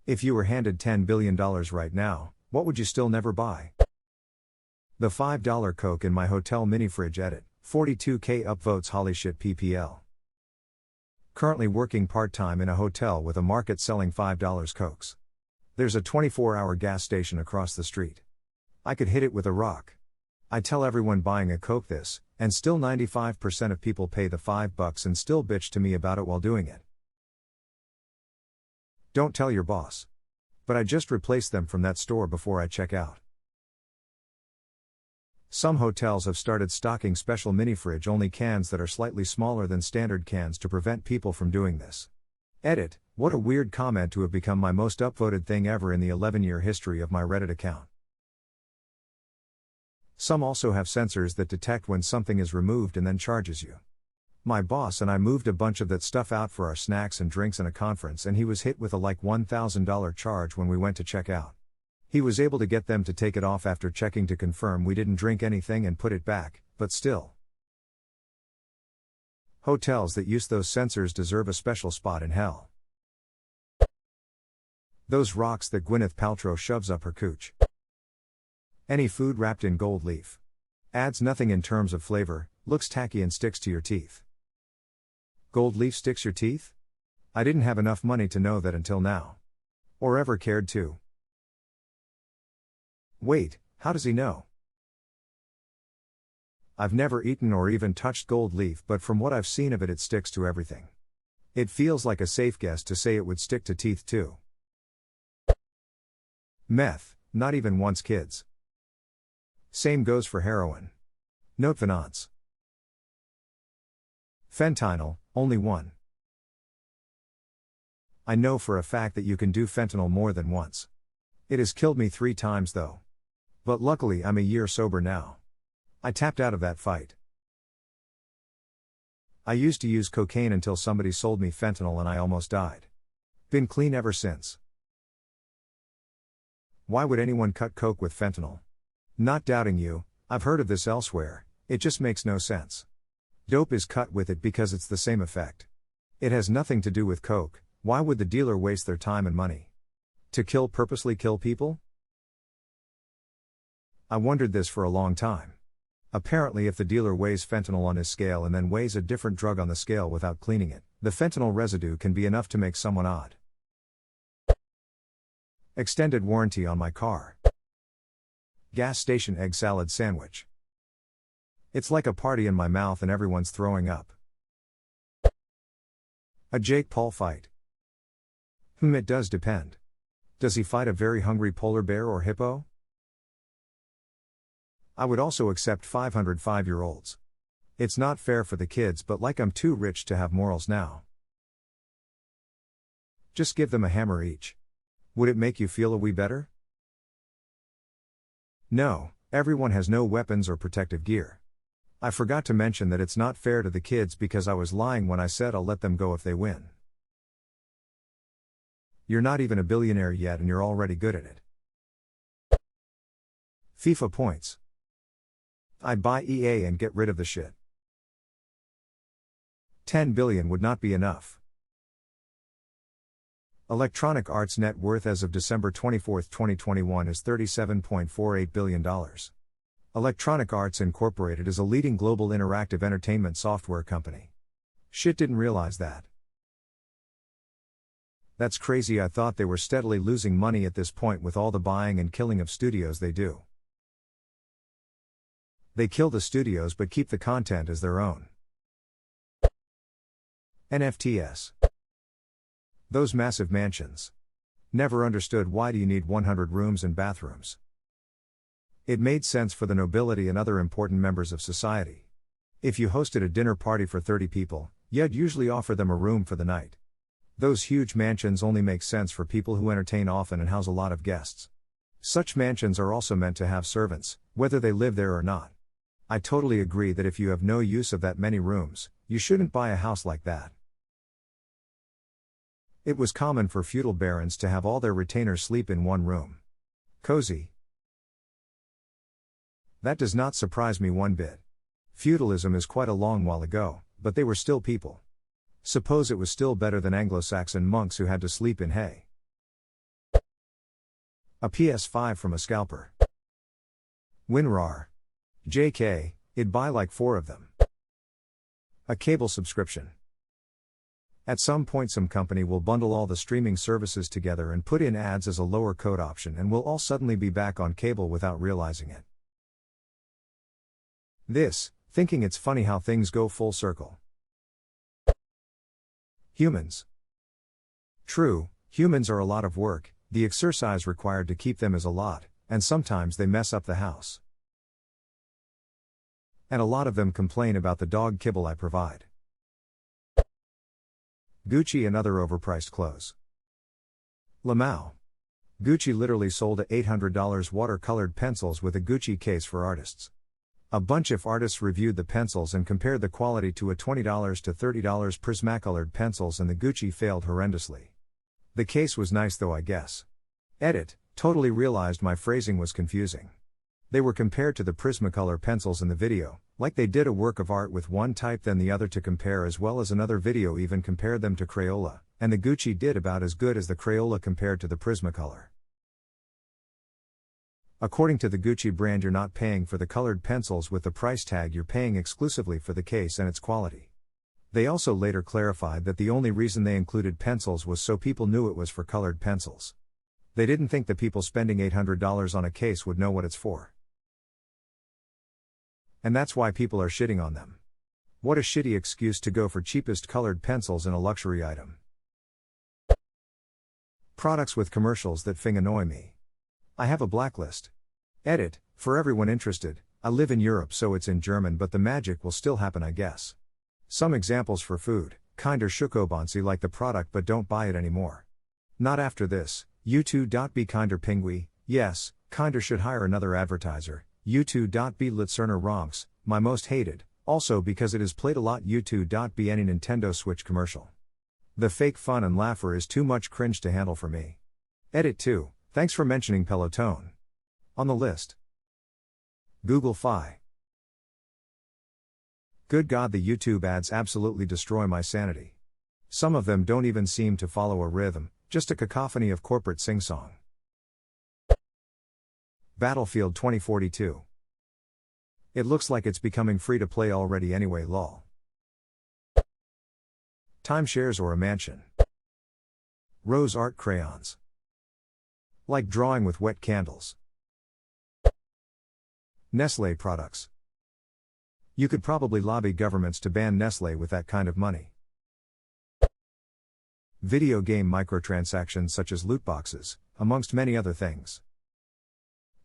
If you were handed $10 billion right now, what would you still never buy? The $5 Coke in my hotel mini fridge. Edit, 42K upvotes. Holy shit PPL. Currently working part-time in a hotel with a market selling $5 Cokes. There's a 24-hour gas station across the street. I could hit it with a rock. I tell everyone buying a Coke this, and still 95% of people pay the $5 and still bitch to me about it while doing it. Don't tell your boss. But I just replaced them from that store before I check out. Some hotels have started stocking special mini fridge only cans that are slightly smaller than standard cans to prevent people from doing this. Edit, what a weird comment to have become my most upvoted thing ever in the 11-year history of my Reddit account. Some also have sensors that detect when something is removed and then charges you. My boss and I moved a bunch of that stuff out for our snacks and drinks in a conference, and he was hit with a like $1,000 charge when we went to check out. He was able to get them to take it off after checking to confirm we didn't drink anything and put it back, but still. Hotels that use those sensors deserve a special spot in hell. Those rocks that Gwyneth Paltrow shoves up her cooch. Any food wrapped in gold leaf. Adds nothing in terms of flavor, looks tacky and sticks to your teeth. Gold leaf sticks your teeth? I didn't have enough money to know that until now. Or ever cared to. Wait, how does he know? I've never eaten or even touched gold leaf, but from what I've seen of it, it sticks to everything. It feels like a safe guess to say it would stick to teeth too. Meth, not even once, kids. Same goes for heroin. Note finance. Fentanyl, only one. I know for a fact that you can do fentanyl more than once. It has killed me 3 times though. But luckily I'm a year sober now. I tapped out of that fight. I used to use cocaine until somebody sold me fentanyl and I almost died. Been clean ever since. Why would anyone cut coke with fentanyl? Not doubting you, I've heard of this elsewhere, it just makes no sense. Dope is cut with it because it's the same effect. It has nothing to do with coke. Why would the dealer waste their time and money? To purposely kill people? I wondered this for a long time. Apparently if the dealer weighs fentanyl on his scale and then weighs a different drug on the scale without cleaning it, the fentanyl residue can be enough to make someone odd. Extended warranty on my car. Gas station egg salad sandwich. It's like a party in my mouth and everyone's throwing up. A Jake Paul fight. It does depend. Does he fight a very hungry polar bear or hippo? I would also accept 505-year-olds. It's not fair for the kids, but like I'm too rich to have morals now. Just give them a hammer each. Would it make you feel a wee better? No, everyone has no weapons or protective gear. I forgot to mention that it's not fair to the kids because I was lying when I said I'll let them go if they win. You're not even a billionaire yet and you're already good at it. FIFA points. I'd buy EA and get rid of the shit. 10 billion would not be enough. Electronic Arts net worth as of December 24, 2021 is $37.48 billion. Electronic Arts Incorporated is a leading global interactive entertainment software company. Shit, didn't realize that. That's crazy. I thought they were steadily losing money at this point with all the buying and killing of studios they do. They kill the studios but keep the content as their own. NFTs. Those massive mansions. Never understood why do you need 100 rooms and bathrooms. It made sense for the nobility and other important members of society. If you hosted a dinner party for 30 people, you'd usually offer them a room for the night. Those huge mansions only make sense for people who entertain often and house a lot of guests. Such mansions are also meant to have servants, whether they live there or not. I totally agree that if you have no use of that many rooms, you shouldn't buy a house like that. It was common for feudal barons to have all their retainers sleep in one room. Cozy. That does not surprise me one bit. Feudalism is quite a long while ago, but they were still people. Suppose it was still better than Anglo-Saxon monks who had to sleep in hay. A PS5 from a scalper. WinRAR. JK, I'd buy like 4 of them. A cable subscription. At some point some company will bundle all the streaming services together and put in ads as a lower code option, and we'll all suddenly be back on cable without realizing it. This, thinking it's funny how things go full circle. Humans. True, humans are a lot of work, the exercise required to keep them is a lot, and sometimes they mess up the house. And a lot of them complain about the dog kibble I provide. Gucci and other overpriced clothes. Lamau. Gucci literally sold $800 watercolored pencils with a Gucci case for artists. A bunch of artists reviewed the pencils and compared the quality to a $20 to $30 Prismacolored pencils, and the Gucci failed horrendously. The case was nice though, I guess. Edit, totally realized my phrasing was confusing. They were compared to the Prismacolor pencils in the video, like they did a work of art with one type then the other to compare, as well as another video even compared them to Crayola, and the Gucci did about as good as the Crayola compared to the Prismacolor. According to the Gucci brand, you're not paying for the colored pencils with the price tag, you're paying exclusively for the case and its quality. They also later clarified that the only reason they included pencils was so people knew it was for colored pencils. They didn't think the people spending $800 on a case would know what it's for. And that's why people are shitting on them. What a shitty excuse to go for cheapest colored pencils in a luxury item. Products with commercials that annoy me. I have a blacklist. Edit, for everyone interested, I live in Europe so it's in German, but the magic will still happen, I guess. Some examples for food: kinder Schokobansi, like the product but don't buy it anymore. Not after this. U2.B kinder Pingui, yes, kinder should hire another advertiser. U2.B Litzerner Ronks, my most hated, also because it is played a lot. U2.B any Nintendo Switch commercial. The fake fun and laugher is too much cringe to handle for me. Edit 2, thanks for mentioning Peloton. On the list. Google Fi. Good God, the YouTube ads absolutely destroy my sanity. Some of them don't even seem to follow a rhythm, just a cacophony of corporate sing-song. Battlefield 2042. It looks like it's becoming free to play already anyway, lol. Timeshares or a mansion. Rose art crayons. Like drawing with wet candles. Nestlé products. You could probably lobby governments to ban Nestlé with that kind of money. Video game microtransactions such as loot boxes, amongst many other things.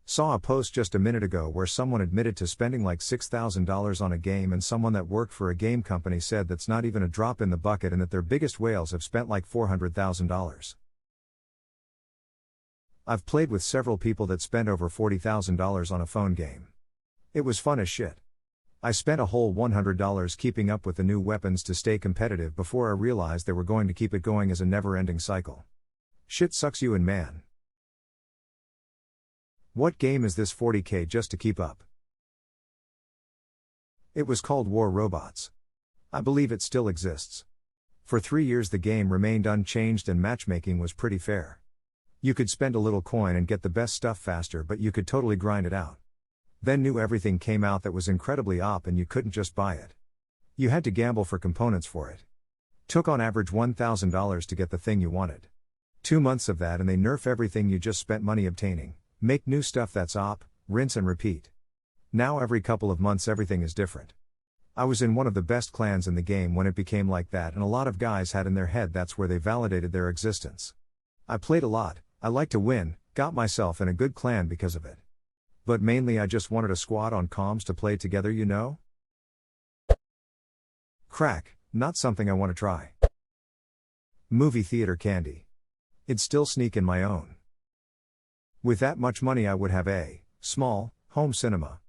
Saw a post just a minute ago where someone admitted to spending like $6,000 on a game, and someone that worked for a game company said that's not even a drop in the bucket and that their biggest whales have spent like $400,000. I've played with several people that spent over $40,000 on a phone game. It was fun as shit. I spent a whole $100 keeping up with the new weapons to stay competitive before I realized they were going to keep it going as a never-ending cycle. Shit sucks you in, man. What game is this $40K just to keep up? It was called War Robots. I believe it still exists. For 3 years the game remained unchanged and matchmaking was pretty fair. You could spend a little coin and get the best stuff faster, but you could totally grind it out. Then new everything came out that was incredibly OP and you couldn't just buy it. You had to gamble for components for it. Took on average $1,000 to get the thing you wanted. 2 months of that and they nerf everything you just spent money obtaining, make new stuff that's OP, rinse and repeat. Now every couple of months everything is different. I was in one of the best clans in the game when it became like that, and a lot of guys had in their head that's where they validated their existence. I played a lot, I like to win, got myself in a good clan because of it. But mainly I just wanted a squad on comms to play together, you know? Crack, not something I want to try. Movie theater candy. It'd still sneak in my own. With that much money I would have a small home cinema.